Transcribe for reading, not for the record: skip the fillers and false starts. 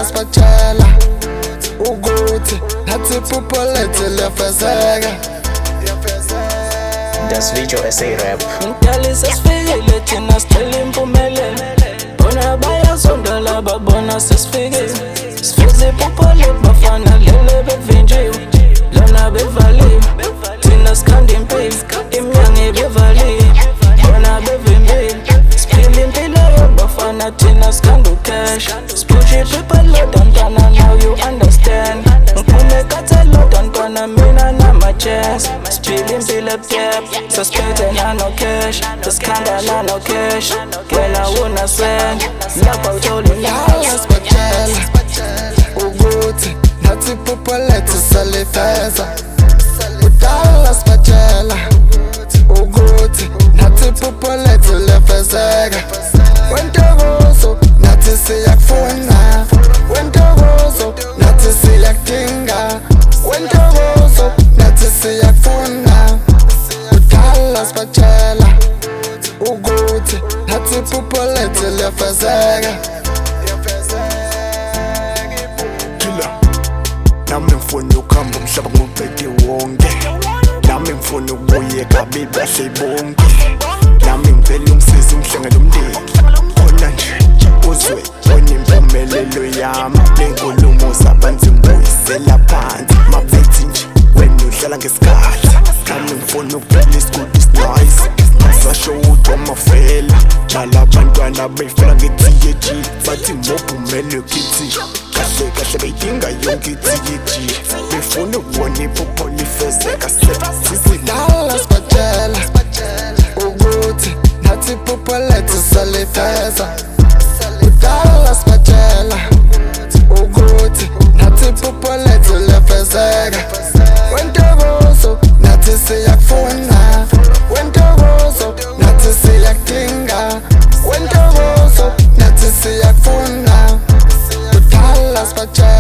sibatshela ukuthi nathi iphupho lethu liyafezeka. Das Video Essay Rap. Ngidala sesifikile thina sicela impumelelo, bona bayazondala babona sesifikile. Sifeze iphupho lethu bafana lele bevinjiwe, lona bevaliwe. Thina sikhanda impilo, iminyango ibivaliwe, bona bevimbile. Siphila impilo yobafana thina sikhanda ucash. Sipushe iphepha loda ntwana, now you understand. Ngiphume kataloda ntwana mina nama-chance. Siphila impilo ebutyebhe, sasiphethe nano cash, sasikhanda nano cash. Wena unaswena, lapha uthole Ngidala sibatshela ukuthi nathi iphupho lethu salifeza. Ngidala sibatshela ukuthi nathi iphupho lethu liyafezeka. Wentokozo nathi siyakufuna, wentokozo nathi siyakudinga, wentokozo nathi siyakufuna. Ngidala sibatshela ukuthi nathi iphupho lethu liyafezeka. Nami ngifuna ukuhamba umhlaba ngubhede wonke, nami ngifuna ukubuyeka bebahle bonke, nami ngicela ungisize ungihlengele umndeni khona nje uzwe onempumelelo yami. Nenkulumo zabantu ngibuyisela phansi mabethi nje wena udlala ngesikhathi. Nami ngifuna ukuphila isigudi isnoise, sasho ukuthi wamafela jala abantwana befela nge-TAG bathi ngobhumele kithi kahle kahle beyidinga yonke i-TAG befuna ukubona iphupho lifezeka. Ngidala sibatshela ukuthi nathi iphupho lethu salifeza. Ngidala sibatshela ukuthi nathi iphupho lethu liyafezeka. Wentokozo nathi siyakufuna, wentokozo nathi siyakudinga, wentokozo nathi siyakufuna. Ngidala sibatshela